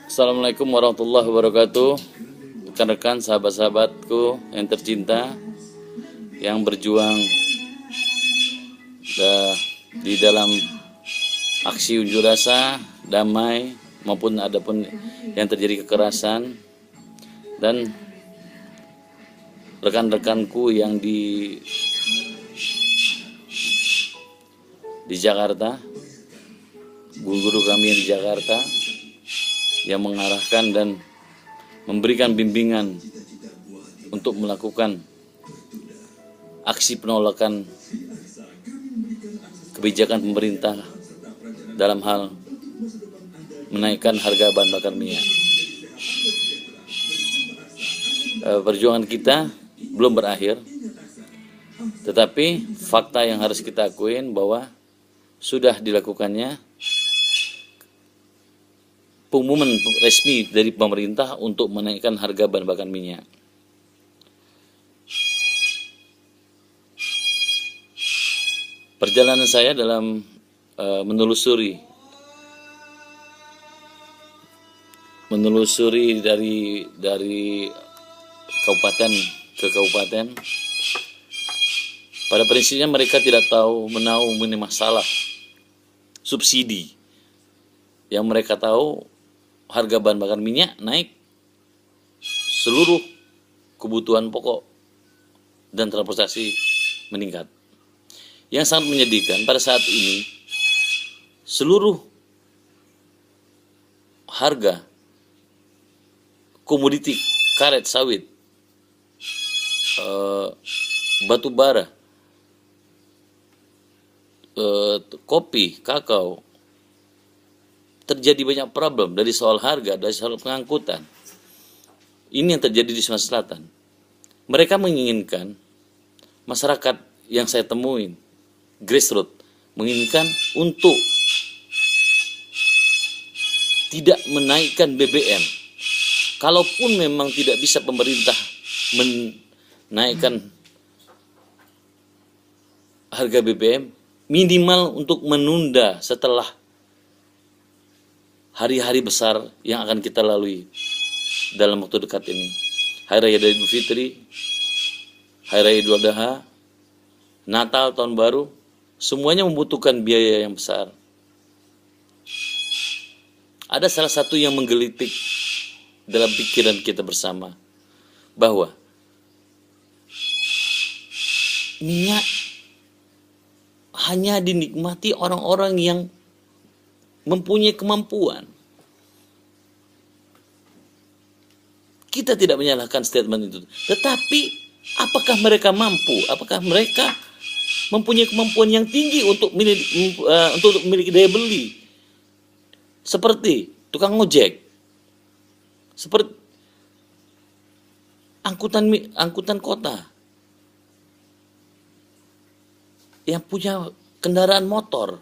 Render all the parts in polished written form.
Assalamualaikum warahmatullahi wabarakatuh. Rekan-rekan, sahabat-sahabatku yang tercinta, yang berjuang di dalam aksi unjuk rasa damai maupun adapun yang terjadi kekerasan, dan rekan-rekanku yang di Jakarta, guru-guru kami yang di Jakarta yang mengarahkan dan memberikan bimbingan untuk melakukan aksi penolakan kebijakan pemerintah dalam hal menaikkan harga bahan bakar minyak. Perjuangan kita belum berakhir, tetapi fakta yang harus kita akuin bahwa sudah dilakukannya pengumuman resmi dari pemerintah untuk menaikkan harga bahan bakar minyak. Perjalanan saya dalam menelusuri dari kabupaten ke kabupaten, pada prinsipnya mereka tidak tahu mengenai masalah subsidi. Yang mereka tahu harga bahan bakar minyak naik, seluruh kebutuhan pokok dan transportasi meningkat. Yang sangat menyedihkan pada saat ini, seluruh harga komoditi karet sawit, batu bara, kopi, kakao, terjadi banyak problem dari soal harga, dari soal pengangkutan. Ini yang terjadi di Sumatera Selatan. Mereka menginginkan, masyarakat yang saya temuin, grassroots, menginginkan untuk tidak menaikkan BBM. Kalaupun memang tidak bisa pemerintah menaikkan harga BBM, minimal untuk menunda setelah hari-hari besar yang akan kita lalui dalam waktu dekat ini. Hari Raya Idul Fitri, Hari Raya Idul Adha, Natal, Tahun Baru, semuanya membutuhkan biaya yang besar. Ada salah satu yang menggelitik dalam pikiran kita bersama, bahwa minyak hanya dinikmati orang-orang yang mempunyai kemampuan. Kita tidak menyalahkan statement itu, tetapi apakah mereka mampu? Apakah mereka mempunyai kemampuan yang tinggi untuk memiliki daya beli? Seperti tukang ojek, seperti angkutan kota, yang punya kendaraan motor,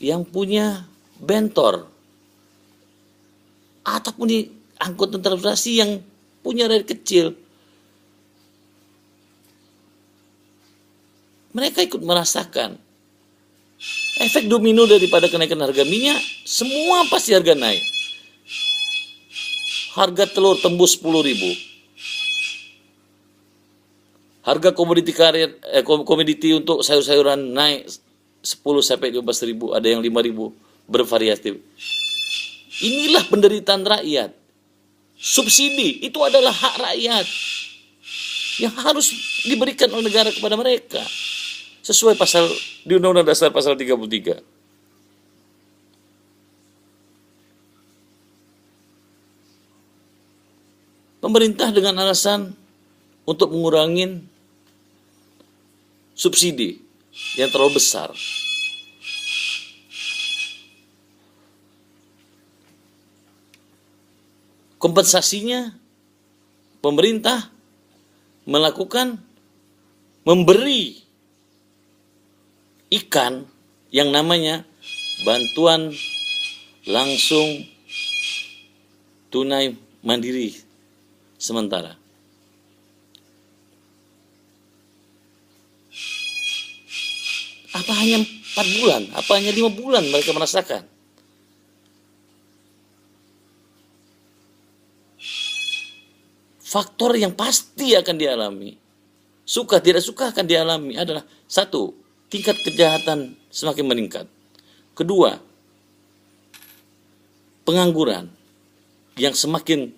yang punya bentor, ataupun di angkutan transportasi yang punya rakyat kecil. Mereka ikut merasakan efek domino daripada kenaikan harga minyak. Semua pasti harga naik. Harga telur tembus 10.000. Harga komoditi untuk sayur-sayuran naik 10 sampai 15.000, ada yang 5.000, bervariatif. Inilah penderitaan rakyat. Subsidi itu adalah hak rakyat yang harus diberikan oleh negara kepada mereka sesuai pasal di Undang-Undang Dasar pasal 33. Pemerintah dengan alasan untuk mengurangi subsidi yang terlalu besar, kompensasinya pemerintah memberi ikan yang namanya bantuan langsung tunai mandiri sementara. Apa hanya 4 bulan, apa hanya 5 bulan mereka merasakan. Faktor yang pasti akan dialami, suka tidak suka akan dialami adalah satu, tingkat kejahatan semakin meningkat. Kedua, pengangguran yang semakin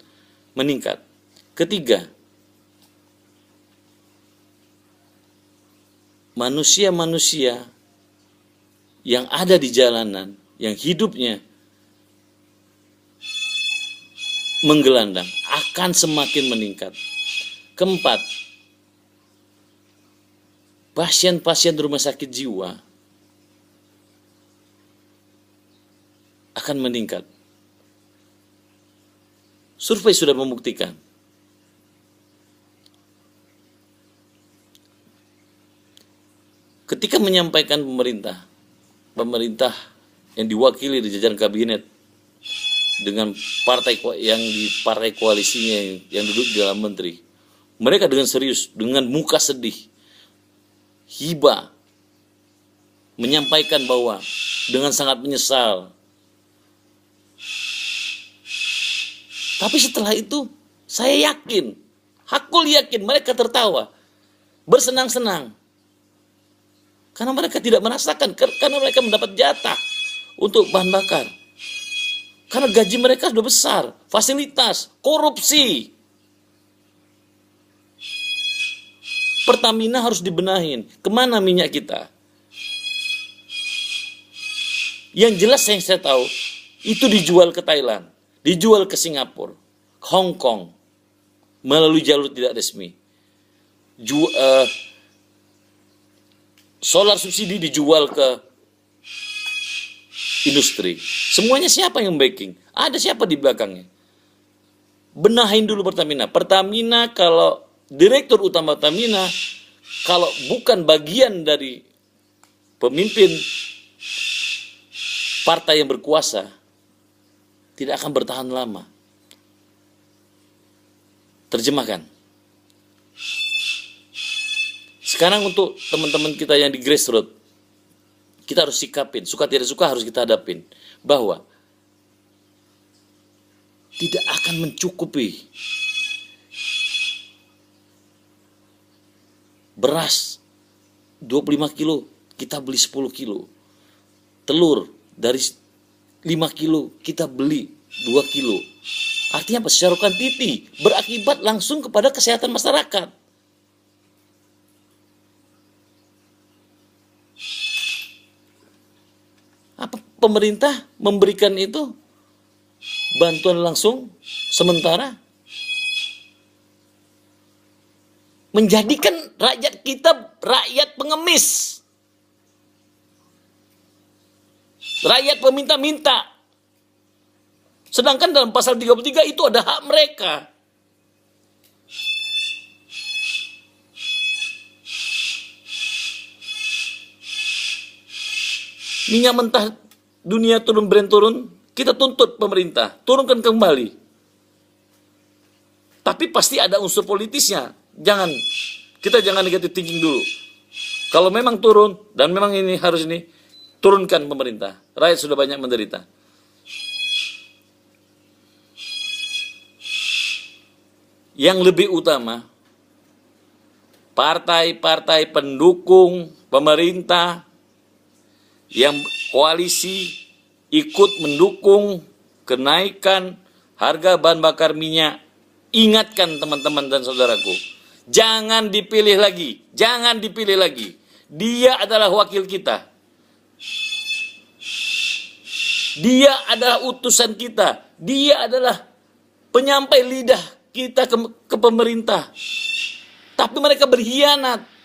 meningkat. Ketiga, manusia-manusia yang ada di jalanan, yang hidupnya menggelandang, akan semakin meningkat. Keempat, pasien-pasien rumah sakit jiwa akan meningkat. Survei sudah membuktikan. Ketika menyampaikan pemerintah yang diwakili di jajaran kabinet dengan partai yang di partai koalisinya yang duduk di dalam menteri, mereka dengan serius, dengan muka sedih, hibah, menyampaikan bahwa dengan sangat menyesal. Tapi setelah itu saya yakin, hakul yakin mereka tertawa, bersenang-senang. Karena mereka tidak merasakan, karena mereka mendapat jatah untuk bahan bakar. Karena gaji mereka sudah besar, fasilitas, korupsi. Pertamina harus dibenahin. Kemana minyak kita? Yang jelas yang saya tahu, itu dijual ke Thailand, dijual ke Singapura, Hong Kong, melalui jalur tidak resmi. Solar subsidi dijual ke industri. Semuanya siapa yang backing? Ada siapa di belakangnya? Benahin dulu Pertamina. Pertamina, kalau direktur utama Pertamina, kalau bukan bagian dari pemimpin partai yang berkuasa, tidak akan bertahan lama. Terjemahkan. Sekarang untuk teman-teman kita yang di grassroots, kita harus sikapin, suka tidak suka harus kita hadapin, bahwa tidak akan mencukupi beras 25 kilo, kita beli 10 kilo. Telur dari 5 kilo, kita beli 2 kilo. Artinya apa? Secara kuantiti berakibat langsung kepada kesehatan masyarakat. Apa pemerintah memberikan itu bantuan langsung sementara, menjadikan rakyat kita rakyat pengemis, rakyat peminta-minta. Sedangkan dalam pasal 33 itu ada hak mereka. Minyak mentah dunia turun, Brent turun, kita tuntut pemerintah, turunkan kembali. Tapi pasti ada unsur politisnya. Kita jangan negatif thinking dulu. Kalau memang turun, dan memang ini harus ini, turunkan pemerintah. Rakyat sudah banyak menderita. Yang lebih utama, partai-partai pendukung pemerintah yang koalisi ikut mendukung kenaikan harga bahan bakar minyak. Ingatkan teman-teman dan saudaraku, jangan dipilih lagi, jangan dipilih lagi. Dia adalah wakil kita, dia adalah utusan kita, dia adalah penyampai lidah kita ke pemerintah. Tapi mereka berkhianat.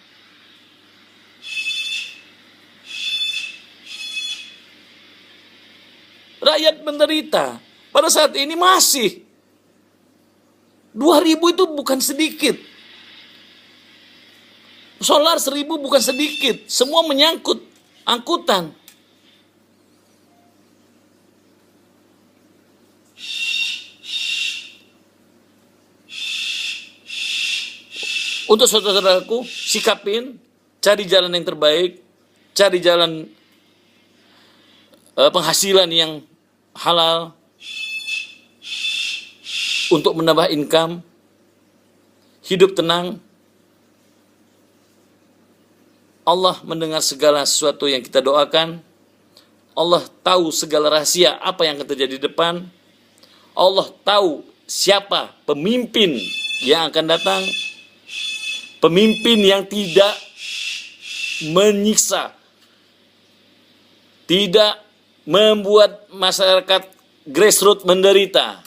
Rakyat menderita. Pada saat ini masih 2.000 itu bukan sedikit. Solar 1.000 bukan sedikit. Semua menyangkut angkutan. Untuk saudara-saudaraku, sikapin, cari jalan yang terbaik, cari jalan penghasilan yang halal untuk menambah income, hidup tenang. Allah mendengar segala sesuatu yang kita doakan. Allah tahu segala rahasia apa yang akan terjadi di depan. Allah tahu siapa pemimpin yang akan datang. Pemimpin yang tidak menyiksa, tidak membuat masyarakat grassroots menderita.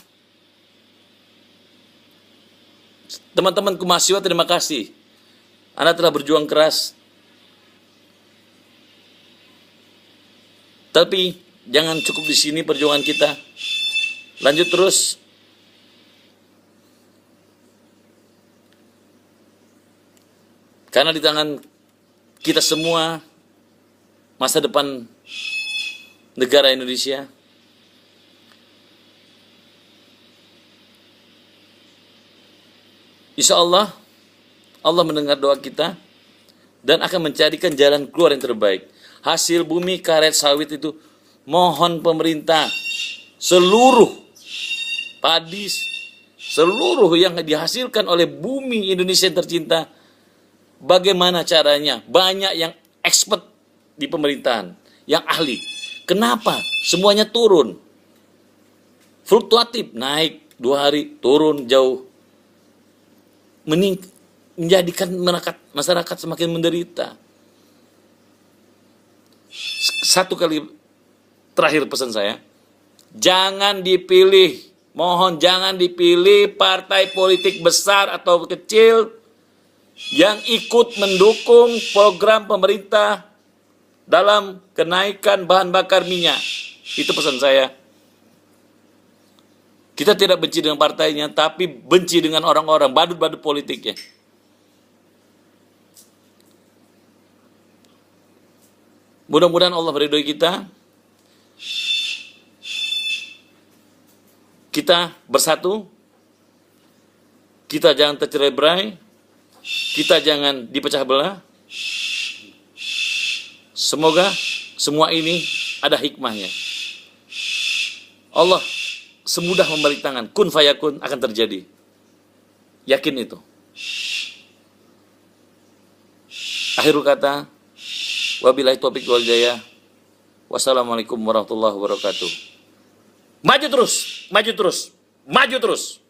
Teman-temanku mahasiswa, terima kasih. Anda telah berjuang keras. Tapi jangan cukup di sini perjuangan kita. Lanjut terus. Karena di tangan kita semua masa depan negara Indonesia. Insya Allah, Allah mendengar doa kita dan akan mencarikan jalan keluar yang terbaik. Hasil bumi karet sawit itu, mohon pemerintah, seluruh padi, seluruh yang dihasilkan oleh bumi Indonesia yang tercinta, bagaimana caranya? Banyak yang expert di pemerintahan, yang ahli. Kenapa? Semuanya turun. Fluktuatif, naik 2 hari, turun jauh. Menjadikan masyarakat semakin menderita. Satu kali terakhir pesan saya, jangan dipilih, mohon jangan dipilih partai politik besar atau kecil yang ikut mendukung program pemerintah dalam kenaikan bahan bakar minyak. Itu pesan saya. Kita tidak benci dengan partainya, tapi benci dengan orang-orang, badut-badut politiknya. Mudah-mudahan Allah meridhoi kita. Kita bersatu. Kita jangan tercerai-berai. Kita jangan dipecah belah. Semoga semua ini ada hikmahnya. Allah semudah membalik tangan, kun fayakun akan terjadi. Yakin itu. Akhirul kata, wabillahi taufiq wal hidayah. Wassalamualaikum warahmatullahi wabarakatuh. Maju terus, maju terus, maju terus.